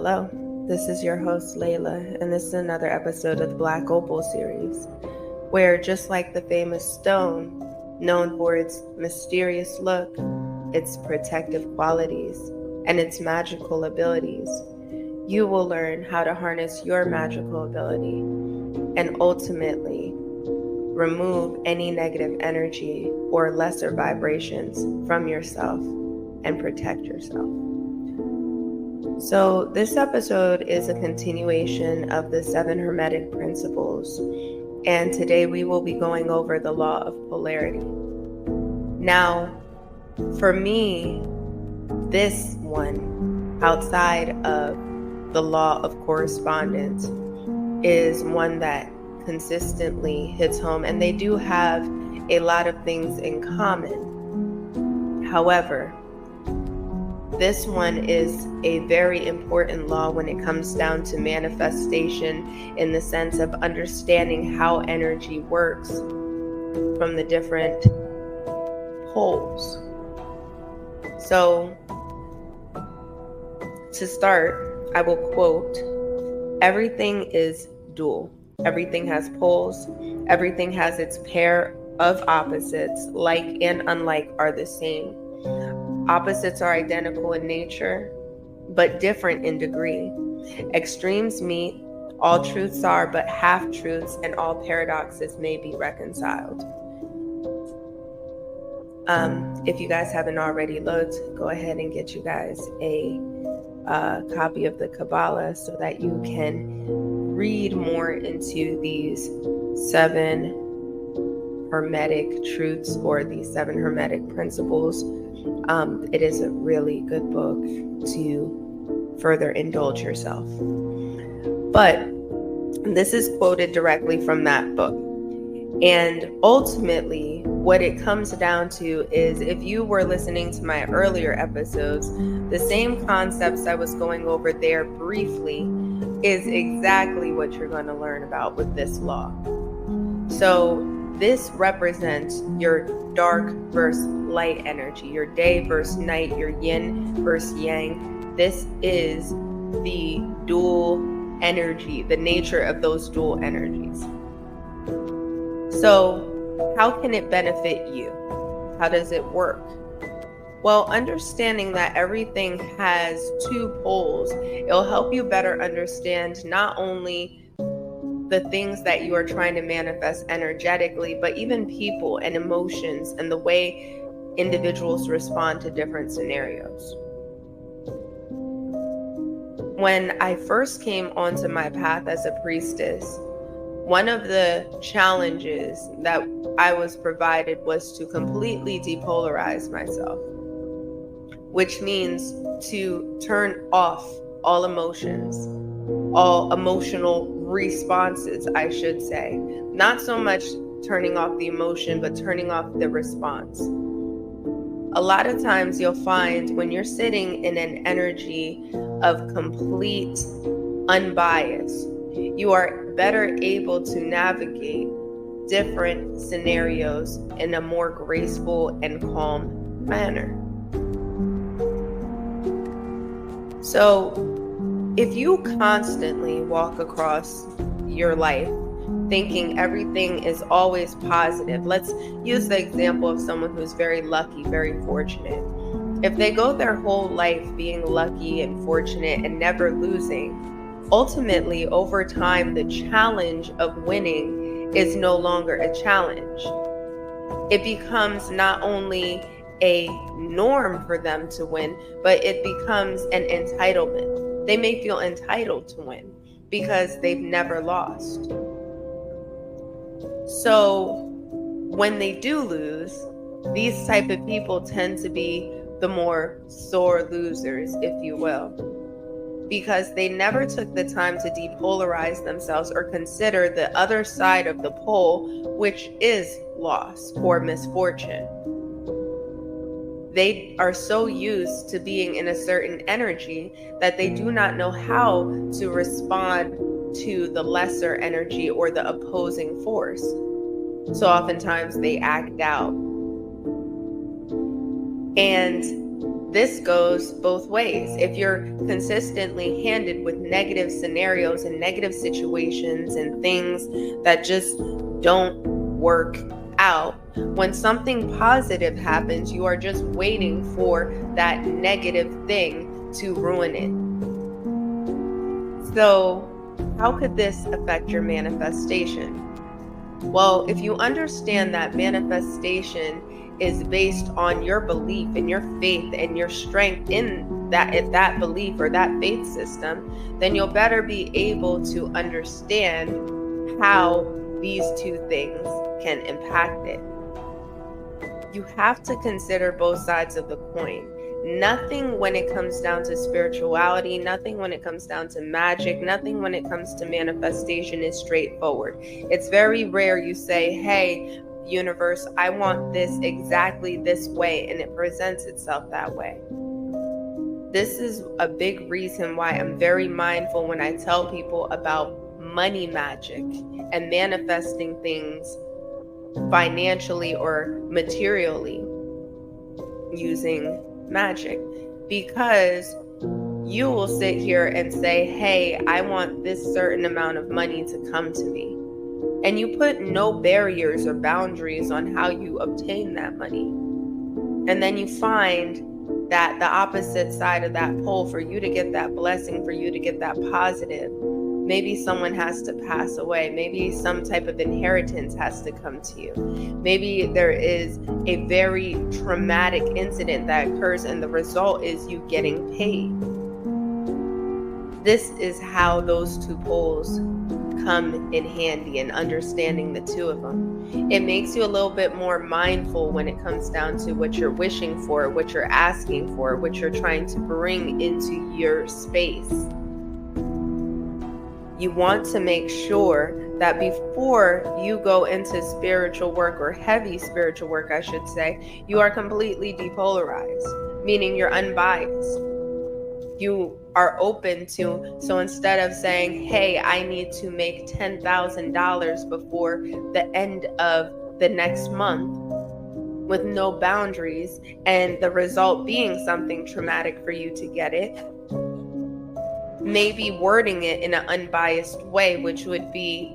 Hello, this is your host Layla, and this is another episode of the Black Opal Series, where just like the famous stone, known for its mysterious look, its protective qualities, and its magical abilities, you will learn how to harness your magical ability and ultimately remove any negative energy or lesser vibrations from yourself and protect yourself. So this episode is a continuation of the 7 Hermetic Principles, and today we will be going over the law of polarity. Now, for me, this one, outside of the law of correspondence, is one that consistently hits home, and they do have a lot of things in common. However, this one is a very important law when it comes down to manifestation, in the sense of understanding how energy works from the different poles. So, to start, I will quote, "Everything is dual. Everything has poles. Everything has its pair of opposites. Like and unlike are the same. Opposites are identical in nature, but different in degree. Extremes meet. All truths are but half-truths, and all paradoxes may be reconciled." If you guys haven't already looked, go ahead and get you guys a copy of the Kabbalah so that you can read more into these 7 Hermetic truths or these 7 Hermetic principles. It is a really good book to further indulge yourself. But this is quoted directly from that book. And ultimately, what it comes down to is, if you were listening to my earlier episodes, the same concepts I was going over there briefly is exactly what you're going to learn about with this law. So this represents your dark versus light energy, your day versus night, your yin versus yang. This is the dual energy, the nature of those dual energies. So how can it benefit you? How does it work? Well, understanding that everything has 2 poles, it'll help you better understand not only the things that you are trying to manifest energetically, but even people and emotions and the way individuals respond to different scenarios. When I first came onto my path as a priestess, one of the challenges that I was provided was to completely depolarize myself, which means to turn off all emotions, all emotional responses, I should say. Not so much turning off the emotion, but turning off the response. A lot of times you'll find when you're sitting in an energy of complete unbias, you are better able to navigate different scenarios in a more graceful and calm manner. So, if you constantly walk across your life thinking everything is always positive, let's use the example of someone who's very lucky, very fortunate. If they go their whole life being lucky and fortunate and never losing, ultimately, over time, the challenge of winning is no longer a challenge. It becomes not only a norm for them to win, but it becomes an entitlement. They may feel entitled to win because they've never lost. So when they do lose, these type of people tend to be the more sore losers, if you will, because they never took the time to depolarize themselves or consider the other side of the pole, which is loss or misfortune. They are so used to being in a certain energy that they do not know how to respond to the lesser energy or the opposing force. So oftentimes they act out. And this goes both ways. If you're consistently handed with negative scenarios and negative situations and things that just don't work out, when something positive happens, you are just waiting for that negative thing to ruin it. So, how could this affect your manifestation? Well, if you understand that manifestation is based on your belief and your faith and your strength in that belief or that faith system, then you'll better be able to understand how these two things can impact it. You have to consider both sides of the coin. Nothing when it comes down to spirituality, nothing when it comes down to magic, nothing when it comes to manifestation is straightforward. It's very rare you say, hey, universe, I want this exactly this way, and it presents itself that way. This is a big reason why I'm very mindful when I tell people about money magic and manifesting things financially or materially using magic, because you will sit here and say, hey, I want this certain amount of money to come to me, and you put no barriers or boundaries on how you obtain that money, and then you find that the opposite side of that pole, for you to get that blessing, for you to get that positive, maybe someone has to pass away. Maybe some type of inheritance has to come to you. Maybe there is a very traumatic incident that occurs, and the result is you getting paid. This is how those two poles come in handy, and understanding the two of them. It makes you a little bit more mindful when it comes down to what you're wishing for, what you're asking for, what you're trying to bring into your space. You want to make sure that before you go into spiritual work, or heavy spiritual work, I should say, you are completely depolarized, meaning you're unbiased. You are open to, so instead of saying, hey, I need to make $10,000 before the end of the next month, with no boundaries, and the result being something traumatic for you to get it, maybe wording it in an unbiased way, which would be,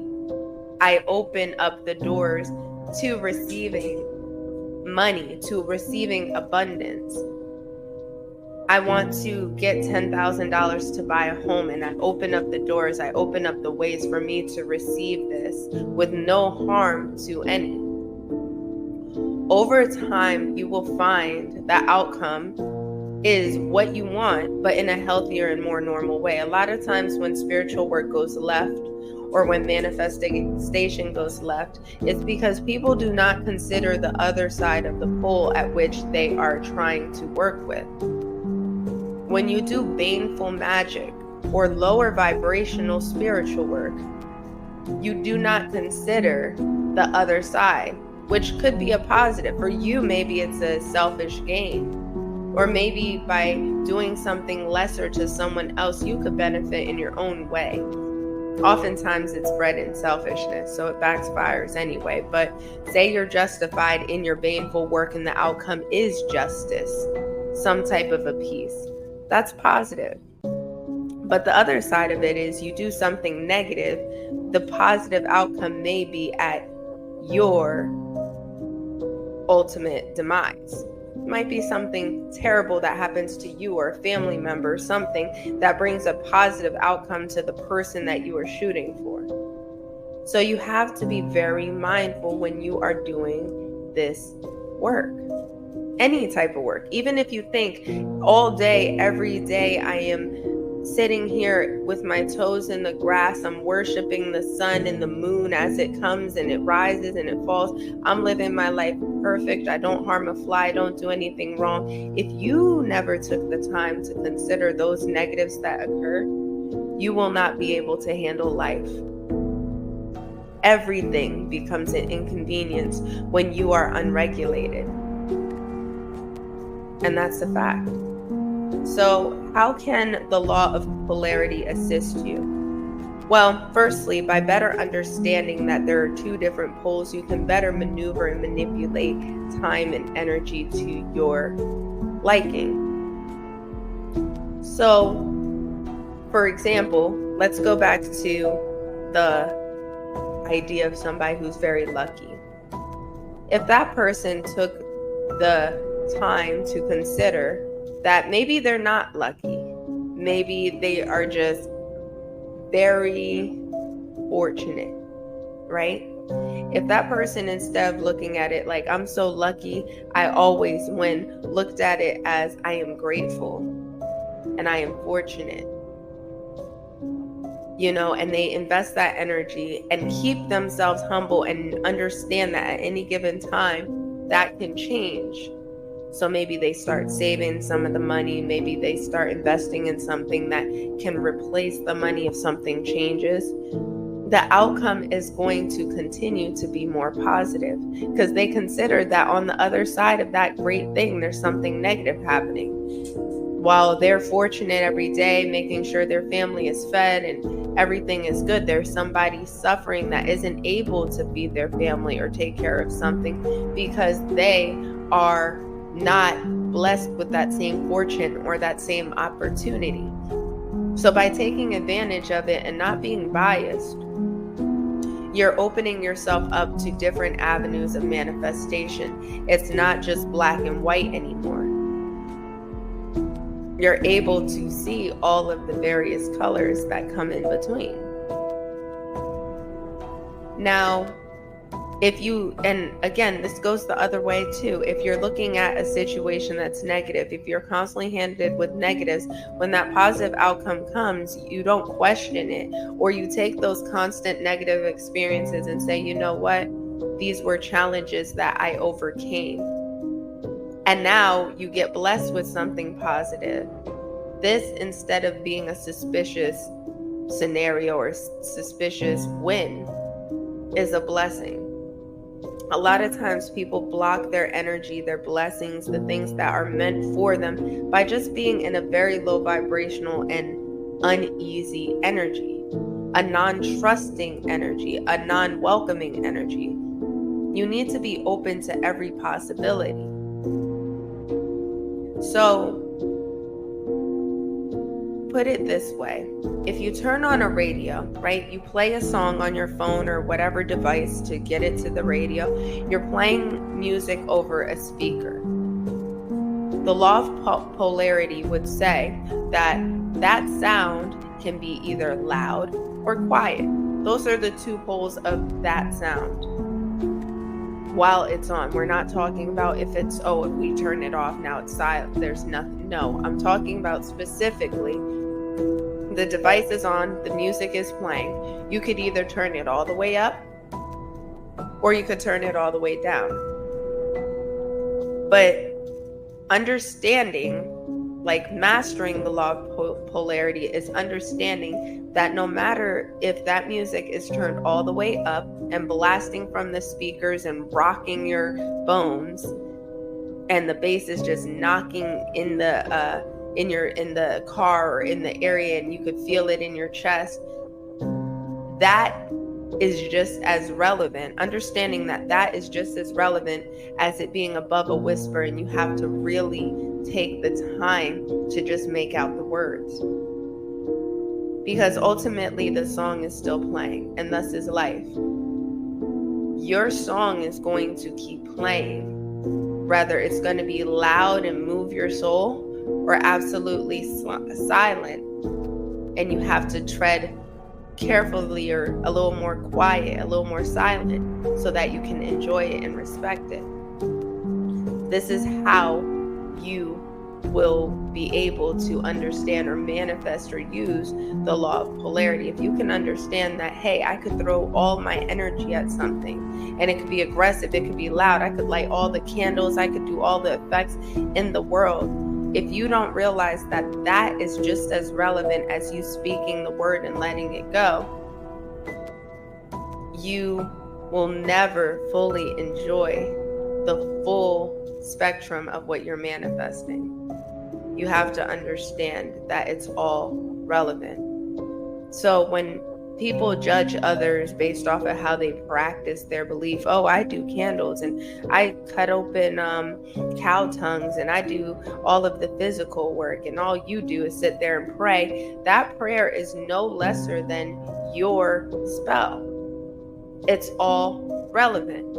I open up the doors to receiving money, to receiving abundance. I want to get $10,000 to buy a home, and I open up the doors, I open up the ways for me to receive this with no harm to any. Over time, you will find that outcome is what you want, but in a healthier and more normal way. A lot of times when spiritual work goes left, or when manifestation goes left, it's because people do not consider the other side of the pole at which they are trying to work with. When you do baneful magic or lower vibrational spiritual work, you do not consider the other side, which could be a positive. For you, maybe it's a selfish gain. Or maybe by doing something lesser to someone else, you could benefit in your own way. Oftentimes it's bred in selfishness, so it backfires anyway. But say you're justified in your baneful work and the outcome is justice, some type of a peace. That's positive. But the other side of it is you do something negative, the positive outcome may be at your ultimate demise. It might be something terrible that happens to you or a family member, something that brings a positive outcome to the person that you are shooting for. So you have to be very mindful when you are doing this work. Any type of work. Even if you think all day, every day, I am sitting here with my toes in the grass, I'm worshiping the sun and the moon as it comes and it rises and it falls. I'm living my life perfect. I don't harm a fly. I don't do anything wrong. If you never took the time to consider those negatives that occur, you will not be able to handle life. Everything becomes an inconvenience when you are unregulated. And that's a fact. So how can the law of polarity assist you? Well, firstly, by better understanding that there are two different poles, you can better maneuver and manipulate time and energy to your liking. So, for example, let's go back to the idea of somebody who's very lucky. If that person took the time to consider that maybe they're not lucky, maybe they are just very fortunate, right? If that person, instead of looking at it like, I'm so lucky, I always win, looked at it as, I am grateful and I am fortunate, and they invest that energy and keep themselves humble and understand that at any given time that can change. So maybe they start saving some of the money, maybe they start investing in something that can replace the money if something changes. The outcome is going to continue to be more positive because they consider that on the other side of that great thing, there's something negative happening. While they're fortunate every day, making sure their family is fed and everything is good, there's somebody suffering that isn't able to feed their family or take care of something because they are not blessed with that same fortune or that same opportunity. So by taking advantage of it and not being biased, you're opening yourself up to different avenues of manifestation. It's not just black and white anymore. You're able to see all of the various colors that come in between. Now, and again, this goes the other way too. If you're looking at a situation that's negative, if you're constantly handed with negatives, when that positive outcome comes, you don't question it, or you take those constant negative experiences and say, you know what? These were challenges that I overcame. And now you get blessed with something positive. This, instead of being a suspicious scenario or suspicious win, is a blessing. A lot of times people block their energy, their blessings, the things that are meant for them by just being in a very low vibrational and uneasy energy, a non-trusting energy, a non-welcoming energy. You need to be open to every possibility. So, put it this way. If you turn on a radio, right, you play a song on your phone or whatever device to get it to the radio, you're playing music over a speaker. The law of polarity would say that that sound can be either loud or quiet. Those are the two poles of that sound. While it's on, we're not talking about if we turn it off, now it's silent, there's nothing. No, I'm talking about specifically the device is on, the music is playing. You could either turn it all the way up or you could turn it all the way down. But understanding, like mastering the law of polarity, is understanding that no matter if that music is turned all the way up and blasting from the speakers and rocking your bones, and the bass is just knocking in the in the car or in the area, and you could feel it in your chest, that is just as relevant. Understanding that is just as relevant as it being above a whisper, and you have to really take the time to just make out the words, because ultimately the song is still playing, and thus is life. Your song is going to keep playing, whether it's going to be loud and move your soul or absolutely silent, and you have to tread carefully or a little more quiet, a little more silent, so that you can enjoy it and respect it. This is how you will be able to understand or manifest or use the law of polarity. If you can understand that, hey, I could throw all my energy at something, and it could be aggressive, it could be loud, I could light all the candles, I could do all the effects in the world. If you don't realize that that is just as relevant as you speaking the word and letting it go, you will never fully enjoy the full spectrum of what you're manifesting. You have to understand that it's all relevant. So when People judge others based off of how they practice their belief. Oh, I do candles and I cut open cow tongues and I do all of the physical work, and all you do is sit there and pray. That prayer is no lesser than your spell. It's all relevant.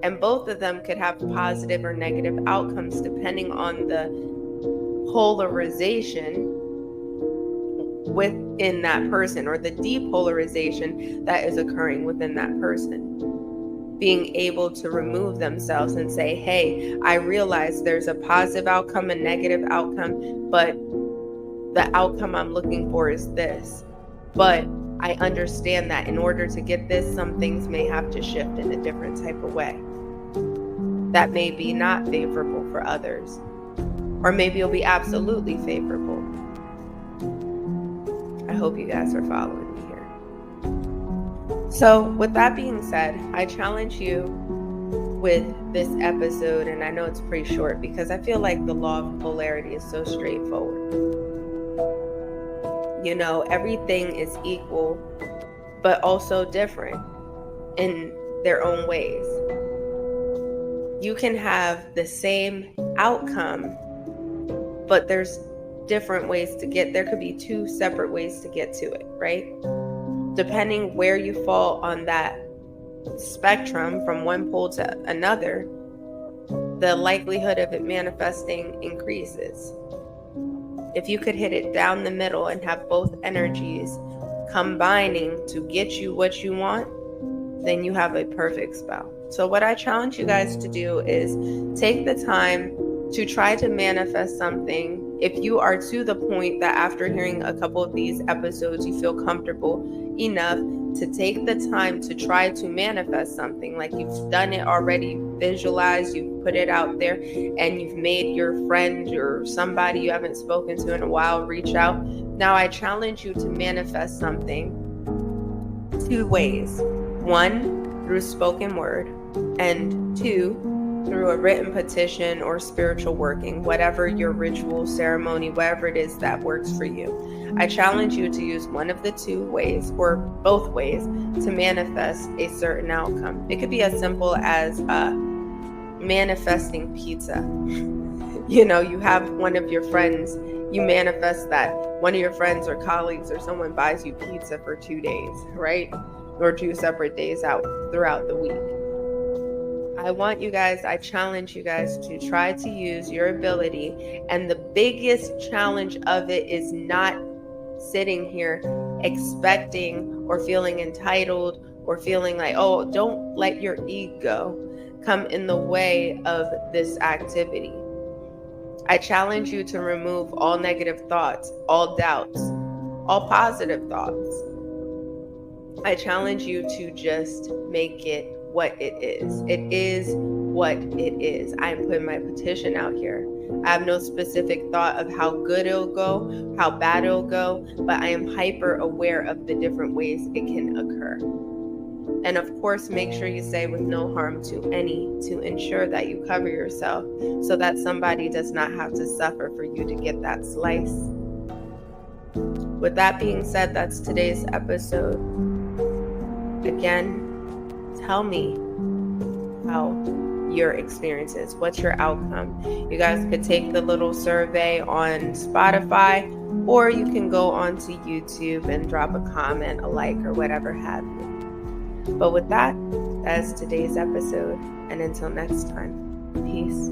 And both of them could have positive or negative outcomes depending on the polarization within that person, or the depolarization that is occurring within that person. Being able to remove themselves and say, hey, I realize there's a positive outcome, a negative outcome, but the outcome I'm looking for is this. But I understand that in order to get this, some things may have to shift in a different type of way. That may be not favorable for others, or maybe it'll be absolutely favorable. I hope you guys are following me here. So with that being said, I challenge you with this episode, and I know it's pretty short because I feel like the law of polarity is so straightforward. You know, everything is equal, but also different in their own ways. You can have the same outcome, but there's different ways to get there. Could be two separate ways to get to it, right? Depending where you fall on that spectrum from one pole to another, the likelihood of it manifesting increases. If you could hit it down the middle and have both energies combining to get you what you want, then you have a perfect spell. So what I challenge you guys to do is take the time to try to manifest something. If you are to the point that after hearing a couple of these episodes, you feel comfortable enough to take the time to try to manifest something, like you've done it already, visualized, you've put it out there, and you've made your friend or somebody you haven't spoken to in a while reach out. Now I challenge you to manifest something two ways. One, through spoken word, and two, through a written petition or spiritual working, whatever your ritual, ceremony, whatever it is that works for you. I challenge you to use one of the two ways or both ways to manifest a certain outcome. It could be as simple as manifesting pizza. You know, you have one of your friends, you manifest that one of your friends or colleagues or someone buys you pizza for 2 days, right? Or 2 separate days out throughout the week. I challenge you guys to try to use your ability. And the biggest challenge of it is not sitting here expecting or feeling entitled or feeling like, oh, don't let your ego come in the way of this activity. I challenge you to remove all negative thoughts, all doubts, all positive thoughts. I challenge you to just make it what it is. It is what it is. I am putting my petition out here. I have no specific thought of how good it'll go, how bad it'll go, but I am hyper aware of the different ways it can occur. And of course, make sure you say with no harm to any, to ensure that you cover yourself so that somebody does not have to suffer for you to get that slice. With that being said, that's today's episode. Again, tell me how your experience is. What's your outcome? You guys could take the little survey on Spotify, or you can go onto YouTube and drop a comment, a like, or whatever have you. But with that, that's today's episode. And until next time, peace.